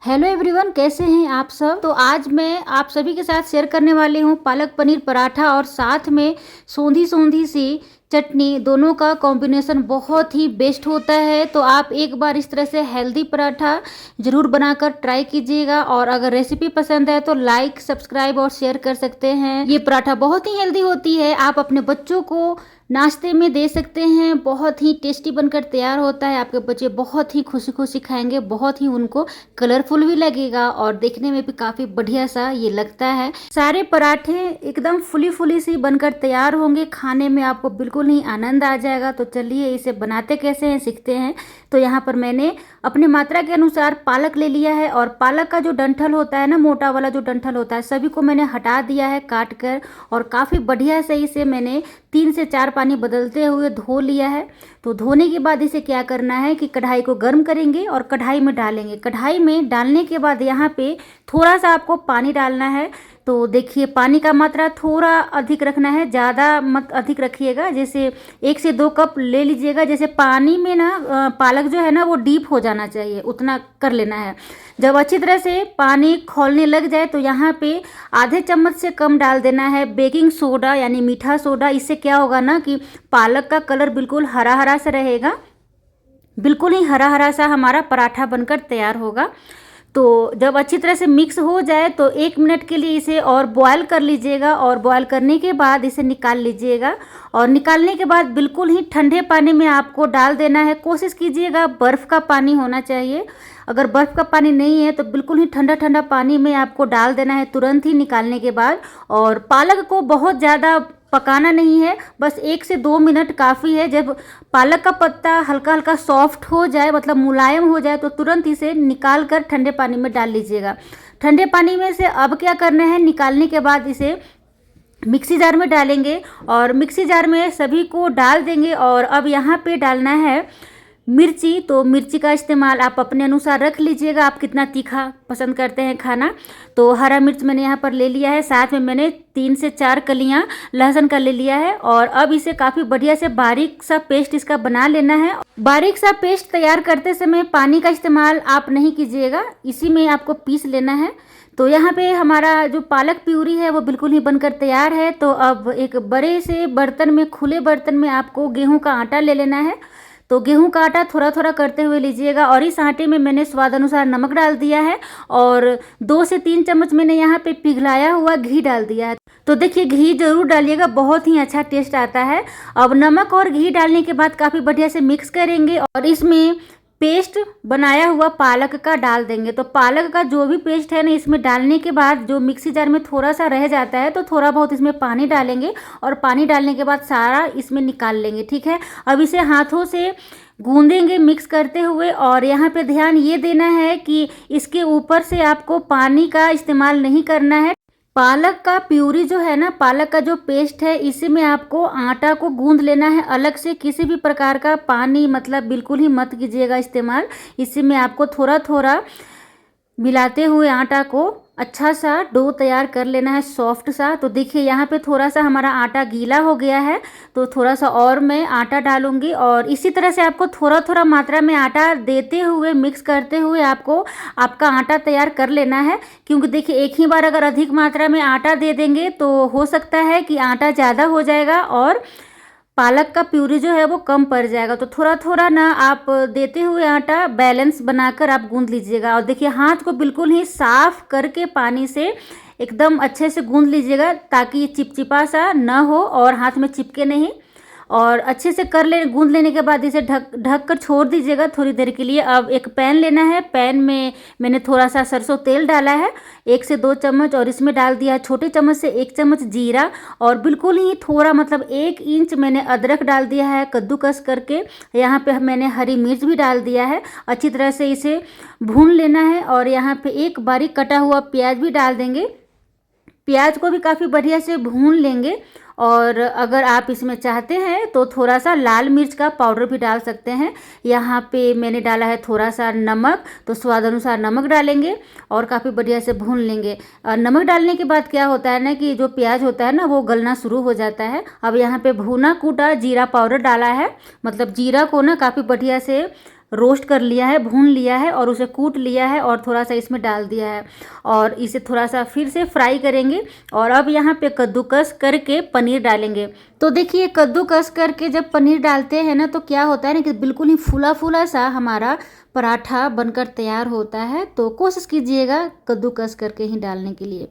Hello everyone, कैसे हैं आप सब। तो आज मैं आप सभी के साथ शेयर करने वाली हूँ पालक पनीर पराठा और साथ में सौंधी सौंधी सी चटनी। दोनों का कॉम्बिनेशन बहुत ही बेस्ट होता है। तो आप एक बार इस तरह से हेल्दी पराठा ज़रूर बनाकर ट्राई कीजिएगा। और अगर रेसिपी पसंद है तो लाइक, सब्सक्राइब और शेयर कर सकते हैं। ये पराठा बहुत ही हेल्दी होती है, आप अपने बच्चों को नाश्ते में दे सकते हैं। बहुत ही टेस्टी बनकर तैयार होता है, आपके बच्चे बहुत ही खुशी खुशी खाएंगे, बहुत ही उनको कलरफुल भी लगेगा और देखने में भी काफ़ी बढ़िया सा ये लगता है। सारे पराठे एकदम फुली फुली सी बनकर तैयार होंगे, खाने में आपको बिल्कुल ही आनंद आ जाएगा। तो चलिए इसे बनाते कैसे हैं सीखते हैं। तो यहाँ पर मैंने अपने मात्रा के अनुसार पालक ले लिया है और पालक का जो डंठल होता है ना, मोटा वाला जो डंठल होता है, सभी को मैंने हटा दिया है काट कर। और काफ़ी बढ़िया से इसे मैंने 3 से 4 पानी बदलते हुए धो लिया है। तो धोने के बाद इसे क्या करना है कि कढ़ाई को गर्म करेंगे और कढ़ाई में डालेंगे। कढ़ाई में डालने के बाद यहाँ पे थोड़ा सा आपको पानी डालना है। तो देखिए पानी का मात्रा थोड़ा अधिक रखना है, ज़्यादा मत अधिक रखिएगा। जैसे 1 से 2 कप ले लीजिएगा। जैसे पानी में ना पालक जो है ना वो डीप हो जाना चाहिए, उतना कर लेना है। जब अच्छी तरह से पानी खौलने लग जाए तो यहाँ पे आधे चम्मच से कम डाल देना है बेकिंग सोडा, यानी मीठा सोडा। इससे क्या होगा ना कि पालक का कलर बिल्कुल हरा हरा सा रहेगा, बिल्कुल ही हरा हरा सा हमारा पराठा बनकर तैयार होगा। तो जब अच्छी तरह से मिक्स हो जाए तो 1 मिनट के लिए इसे और बॉयल कर लीजिएगा। और बॉयल करने के बाद इसे निकाल लीजिएगा। और निकालने के बाद बिल्कुल ही ठंडे पानी में आपको डाल देना है। कोशिश कीजिएगा बर्फ़ का पानी होना चाहिए। अगर बर्फ़ का पानी नहीं है तो बिल्कुल ही ठंडा ठंडा पानी में आपको डाल देना है तुरंत ही निकालने के बाद। और पालक को बहुत ज़्यादा पकाना नहीं है, बस 1 से 2 मिनट काफ़ी है। जब पालक का पत्ता हल्का हल्का सॉफ्ट हो जाए, मतलब मुलायम हो जाए, तो तुरंत इसे निकाल कर ठंडे पानी में डाल लीजिएगा। ठंडे पानी में से अब क्या करना है, निकालने के बाद इसे मिक्सी जार में डालेंगे और मिक्सी जार में सभी को डाल देंगे। और अब यहाँ पे डालना है मिर्ची। तो मिर्ची का इस्तेमाल आप अपने अनुसार रख लीजिएगा, आप कितना तीखा पसंद करते हैं खाना। तो हरा मिर्च मैंने यहाँ पर ले लिया है, साथ में मैंने 3 से 4 कलियाँ लहसुन का ले लिया है। और अब इसे काफ़ी बढ़िया से बारीक सा पेस्ट इसका बना लेना है। बारीक सा पेस्ट तैयार करते समय पानी का इस्तेमाल आप नहीं कीजिएगा, इसी में आपको पीस लेना है। तो यहाँ पे हमारा जो पालक प्यूरी है वो बिल्कुल ही बनकर तैयार है। तो अब एक बड़े से बर्तन में, खुले बर्तन में आपको गेहूं का आटा ले लेना है। तो गेहूं का आटा थोड़ा थोड़ा करते हुए लीजिएगा। और इस आटे में मैंने स्वाद अनुसार नमक डाल दिया है और 2 से 3 चम्मच मैंने यहाँ पे पिघलाया हुआ घी डाल दिया है। तो देखिए घी जरूर डालिएगा, बहुत ही अच्छा टेस्ट आता है। अब नमक और घी डालने के बाद काफ़ी बढ़िया से मिक्स करेंगे और इसमें पेस्ट बनाया हुआ पालक का डाल देंगे। तो पालक का जो भी पेस्ट है ना, इसमें डालने के बाद जो मिक्सी जार में थोड़ा सा रह जाता है तो थोड़ा बहुत इसमें पानी डालेंगे और पानी डालने के बाद सारा इसमें निकाल लेंगे। ठीक है, अब इसे हाथों से गूंदेंगे मिक्स करते हुए। और यहाँ पे ध्यान ये देना है कि इसके ऊपर से आपको पानी का इस्तेमाल नहीं करना है। पालक का प्यूरी जो है ना, पालक का जो पेस्ट है, इसी में आपको आटा को गूंद लेना है अलग से। किसी भी प्रकार का पानी मतलब बिल्कुल ही मत कीजिएगा इस्तेमाल। इसी में आपको थोड़ा थोड़ा मिलाते हुए आटा को अच्छा सा डो तैयार कर लेना है, सॉफ्ट सा। तो देखिए यहाँ पे थोड़ा सा हमारा आटा गीला हो गया है, तो थोड़ा सा और मैं आटा डालूंगी। और इसी तरह से आपको थोड़ा थोड़ा मात्रा में आटा देते हुए, मिक्स करते हुए आपको आपका आटा तैयार कर लेना है। क्योंकि देखिए एक ही बार अगर अधिक मात्रा में आटा दे देंगे तो हो सकता है कि आटा ज़्यादा हो जाएगा और पालक का प्यूरी जो है वो कम पड़ जाएगा। तो थोड़ा थोड़ा ना आप देते हुए आटा बैलेंस बनाकर आप गूंद लीजिएगा। और देखिए हाथ को बिल्कुल ही साफ करके पानी से एकदम अच्छे से गूंद लीजिएगा, ताकि चिपचिपा सा ना हो और हाथ में चिपके नहीं। और अच्छे से गूंद लेने के बाद इसे ढक कर छोड़ दीजिएगा थोड़ी देर के लिए। अब एक पैन लेना है, पैन में मैंने थोड़ा सा सरसों तेल डाला है 1 से 2 चम्मच। और इसमें डाल दिया है छोटे चम्मच से 1 चम्मच जीरा। और बिल्कुल ही थोड़ा मतलब 1 इंच मैंने अदरक डाल दिया है कद्दूकस करके। यहाँ पे मैंने हरी मिर्च भी डाल दिया है। अच्छी तरह से इसे भून लेना है। और यहाँ पे एक बारीक कटा हुआ प्याज भी डाल देंगे, प्याज को भी काफ़ी बढ़िया से भून लेंगे। और अगर आप इसमें चाहते हैं तो थोड़ा सा लाल मिर्च का पाउडर भी डाल सकते हैं। यहाँ पे मैंने डाला है थोड़ा सा नमक, तो स्वाद अनुसार नमक डालेंगे और काफ़ी बढ़िया से भून लेंगे। नमक डालने के बाद क्या होता है ना कि जो प्याज होता है ना वो गलना शुरू हो जाता है। अब यहाँ पे भुना कूटा जीरा पाउडर डाला है, मतलब जीरा को ना काफ़ी बढ़िया से रोस्ट कर लिया है, भून लिया है और उसे कूट लिया है और थोड़ा सा इसमें डाल दिया है और इसे थोड़ा सा फिर से फ्राई करेंगे। और अब यहाँ पे कद्दूकस करके पनीर डालेंगे। तो देखिए कद्दूकस करके जब पनीर डालते हैं ना तो क्या होता है ना कि बिल्कुल ही फूला फूला सा हमारा पराठा बनकर तैयार होता है। तो कोशिश कीजिएगा कद्दूकस करके ही डालने के लिए।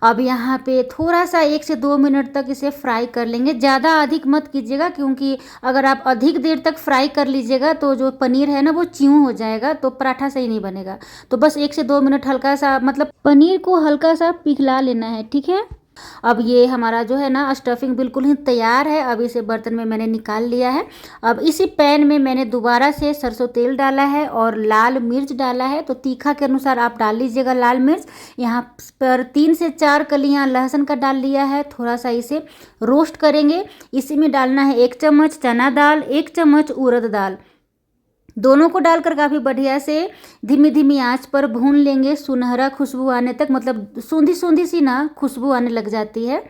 अब यहाँ पे थोड़ा सा 1 से 2 मिनट तक इसे फ्राई कर लेंगे, ज़्यादा अधिक मत कीजिएगा क्योंकि अगर आप अधिक देर तक फ्राई कर लीजिएगा तो जो पनीर है ना वो च्यों हो जाएगा, तो पराठा सही नहीं बनेगा। तो बस 1 से 2 मिनट हल्का सा मतलब पनीर को हल्का सा पिघला लेना है, ठीक है। अब ये हमारा जो है ना स्टफिंग बिल्कुल ही तैयार है। अब इसे बर्तन में मैंने निकाल लिया है। अब इसी पैन में मैंने दोबारा से सरसों तेल डाला है और लाल मिर्च डाला है। तो तीखा के अनुसार आप डाल लीजिएगा लाल मिर्च। यहाँ पर 3 से 4 कलियाँ लहसुन का डाल लिया है। थोड़ा सा इसे रोस्ट करेंगे। इसी में डालना है 1 चम्मच चना दाल, 1 चम्मच उड़द दाल। दोनों को डालकर काफ़ी बढ़िया से धीमी धीमी आंच पर भून लेंगे सुनहरा खुशबू आने तक, मतलब सूंधी सूंधी सी ना खुशबू आने लग जाती है।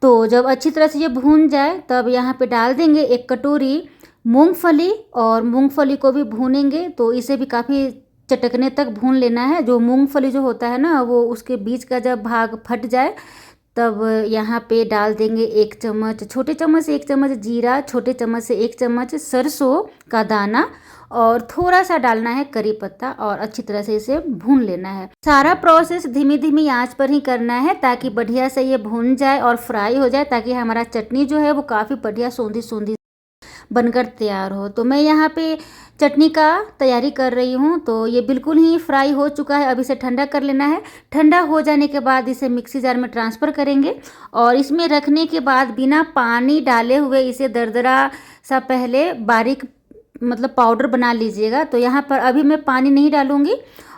तो जब अच्छी तरह से ये भून जाए तब यहाँ पे डाल देंगे 1 कटोरी मूंगफली और मूंगफली को भी भूनेंगे। तो इसे भी काफ़ी चटकने तक भून लेना है। जो मूंगफली जो होता है ना वो उसके बीच का जब भाग फट जाए तब यहाँ पे डाल देंगे 1 चम्मच, छोटे चम्मच से 1 चम्मच जीरा, छोटे चम्मच से 1 चम्मच सरसों का दाना और थोड़ा सा डालना है करी पत्ता और अच्छी तरह से इसे भून लेना है। सारा प्रोसेस धीमी धीमी आंच पर ही करना है ताकि बढ़िया से ये भून जाए और फ्राई हो जाए, ताकि हमारा चटनी जो है वो काफ़ी बढ़िया सौंधी सौंधी बनकर तैयार हो। तो मैं यहाँ पे चटनी का तैयारी कर रही हूँ। तो ये बिल्कुल ही फ्राई हो चुका है। अब इसे ठंडा कर लेना है। ठंडा हो जाने के बाद इसे मिक्सी जार में ट्रांसफ़र करेंगे और इसमें रखने के बाद बिना पानी डाले हुए इसे दरदरा सा पहले बारीक मतलब पाउडर बना लीजिएगा। तो यहाँ पर अभी मैं पानी नहीं डालूँगी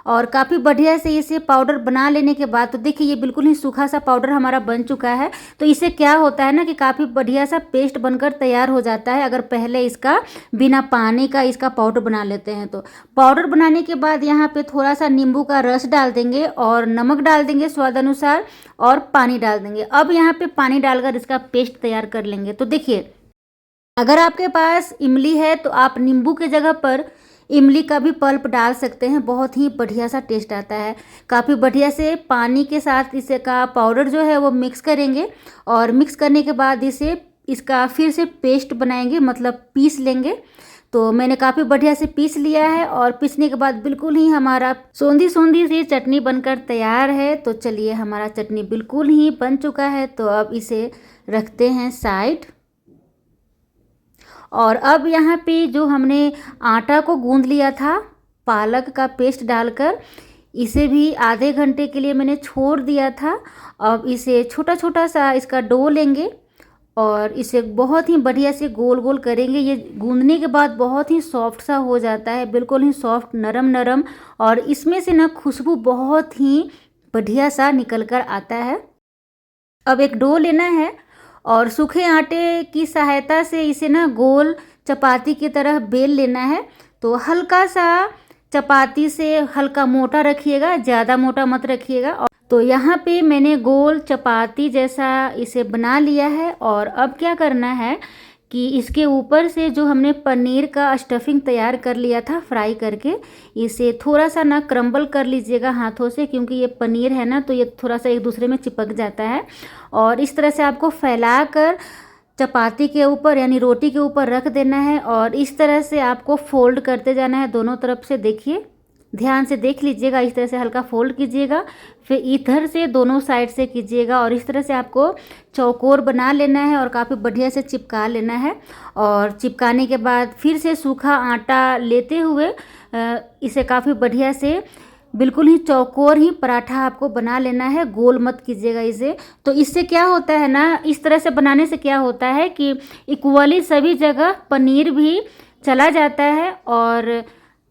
और काफ़ी बढ़िया से इसे पाउडर बना लेने के बाद तो देखिए ये बिल्कुल ही सूखा सा पाउडर हमारा बन चुका है। तो इसे क्या होता है ना कि काफ़ी बढ़िया सा पेस्ट बनकर तैयार हो जाता है अगर पहले इसका बिना पानी का इसका पाउडर बना लेते हैं। तो पाउडर बनाने के बाद यहाँ पे थोड़ा सा नींबू का रस डाल देंगे और नमक डाल देंगे स्वाद अनुसार और पानी डाल देंगे। अब यहाँ पे पानी डालकर इसका पेस्ट तैयार कर लेंगे। तो देखिए अगर आपके पास इमली है तो आप नींबू के जगह पर इमली का भी पल्प डाल सकते हैं, बहुत ही बढ़िया सा टेस्ट आता है। काफ़ी बढ़िया से पानी के साथ इसे का पाउडर जो है वो मिक्स करेंगे और मिक्स करने के बाद इसे इसका फिर से पेस्ट बनाएंगे, मतलब पीस लेंगे। तो मैंने काफ़ी बढ़िया से पीस लिया है और पीसने के बाद बिल्कुल ही हमारा सौंधी सौंधी सी चटनी बनकर तैयार है। तो चलिए हमारा चटनी बिल्कुल ही बन चुका है। तो अब इसे रखते हैं साइड। और अब यहाँ पे जो हमने आटा को गूंद लिया था पालक का पेस्ट डालकर, इसे भी आधे घंटे के लिए मैंने छोड़ दिया था। अब इसे छोटा छोटा सा इसका डो लेंगे और इसे बहुत ही बढ़िया से गोल गोल करेंगे। ये गूंदने के बाद बहुत ही सॉफ्ट सा हो जाता है, बिल्कुल ही सॉफ्ट नरम नरम, और इसमें से ना खुशबू बहुत ही बढ़िया सा निकल कर आता है। अब एक डो लेना है और सूखे आटे की सहायता से इसे ना गोल चपाती की तरह बेल लेना है। तो हल्का सा चपाती से हल्का मोटा रखिएगा, ज़्यादा मोटा मत रखिएगा। और तो यहाँ पे मैंने गोल चपाती जैसा इसे बना लिया है। और अब क्या करना है कि इसके ऊपर से जो हमने पनीर का स्टफिंग तैयार कर लिया था फ्राई करके, इसे थोड़ा सा ना क्रम्बल कर लीजिएगा हाथों से, क्योंकि ये पनीर है ना तो ये थोड़ा सा एक दूसरे में चिपक जाता है। और इस तरह से आपको फैलाकर चपाती के ऊपर यानी रोटी के ऊपर रख देना है और इस तरह से आपको फोल्ड करते जाना है दोनों तरफ से। देखिए ध्यान से देख लीजिएगा, इस तरह से हल्का फोल्ड कीजिएगा, फिर इधर से दोनों साइड से कीजिएगा और इस तरह से आपको चौकोर बना लेना है और काफ़ी बढ़िया से चिपका लेना है। और चिपकाने के बाद फिर से सूखा आटा लेते हुए इसे काफ़ी बढ़िया से बिल्कुल ही चौकोर ही पराठा आपको बना लेना है, गोल मत कीजिएगा इसे। तो इससे क्या होता है ना, इस तरह से बनाने से क्या होता है कि इक्वली सभी जगह पनीर भी चला जाता है और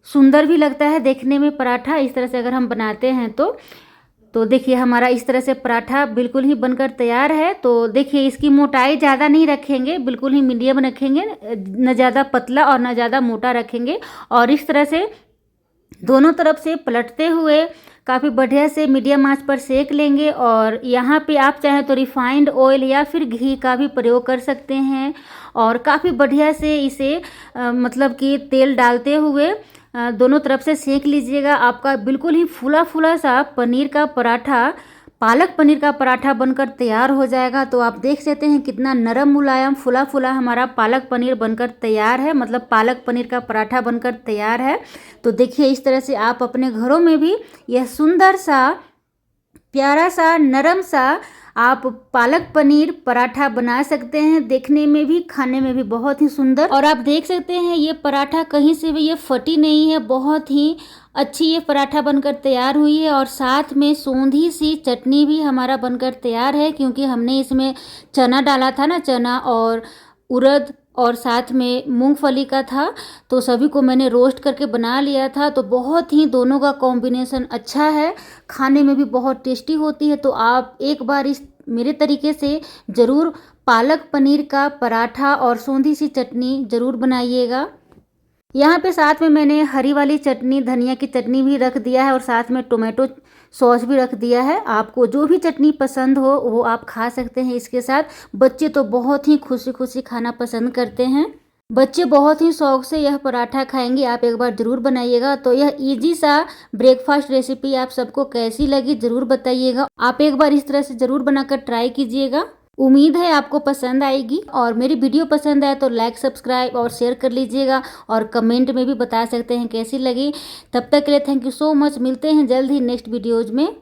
सुंदर भी लगता है देखने में पराठा। इस तरह से अगर हम बनाते हैं तो देखिए हमारा इस तरह से पराठा बिल्कुल ही बनकर तैयार है। तो देखिए इसकी मोटाई ज़्यादा नहीं रखेंगे, बिल्कुल ही मीडियम रखेंगे, न ज़्यादा पतला और न ज़्यादा मोटा रखेंगे। और इस तरह से दोनों तरफ से पलटते हुए काफ़ी बढ़िया से मीडियम आंच पर सेक लेंगे। और यहाँ पे आप चाहें तो रिफाइंड ऑयल या फिर घी का भी प्रयोग कर सकते हैं। और काफ़ी बढ़िया से इसे मतलब कि तेल डालते हुए दोनों तरफ से सेक लीजिएगा। आपका बिल्कुल ही फूला फूला सा पनीर का पराठा, पालक पनीर का पराठा बनकर तैयार हो जाएगा। तो आप देख सकते हैं कितना नरम मुलायम फूला फूला हमारा पालक पनीर बनकर तैयार है, मतलब पालक पनीर का पराठा बनकर तैयार है। तो देखिए इस तरह से आप अपने घरों में भी यह सुंदर सा, प्यारा सा, नरम सा आप पालक पनीर पराठा बना सकते हैं। देखने में भी, खाने में भी बहुत ही सुंदर। और आप देख सकते हैं ये पराठा कहीं से भी ये फटी नहीं है, बहुत ही अच्छी ये पराठा बनकर तैयार हुई है। और साथ में सोंधी सी चटनी भी हमारा बनकर तैयार है, क्योंकि हमने इसमें चना डाला था ना, चना और उड़द और साथ में मूंगफली का था। तो सभी को मैंने रोस्ट करके बना लिया था। तो बहुत ही दोनों का कॉम्बिनेशन अच्छा है, खाने में भी बहुत टेस्टी होती है। तो आप एक बार इस मेरे तरीके से ज़रूर पालक पनीर का पराठा और सोंधी सी चटनी ज़रूर बनाइएगा। यहाँ पे साथ में मैंने हरी वाली चटनी, धनिया की चटनी भी रख दिया है और साथ में टोमेटो सॉस भी रख दिया है। आपको जो भी चटनी पसंद हो वो आप खा सकते हैं इसके साथ। बच्चे तो बहुत ही खुशी खुशी खाना पसंद करते हैं, बच्चे बहुत ही शौक से यह पराठा खाएंगे। आप एक बार ज़रूर बनाइएगा। तो यह इजी सा ब्रेकफास्ट रेसिपी आप सबको कैसी लगी ज़रूर बताइएगा। आप एक बार इस तरह से ज़रूर बनाकर ट्राई कीजिएगा। उम्मीद है आपको पसंद आएगी। और मेरी वीडियो पसंद आए तो लाइक, सब्सक्राइब और शेयर कर लीजिएगा। और कमेंट में भी बता सकते हैं कैसी लगी। तब तक के लिए थैंक यू सो मच। मिलते हैं जल्द ही नेक्स्ट वीडियोज़ में।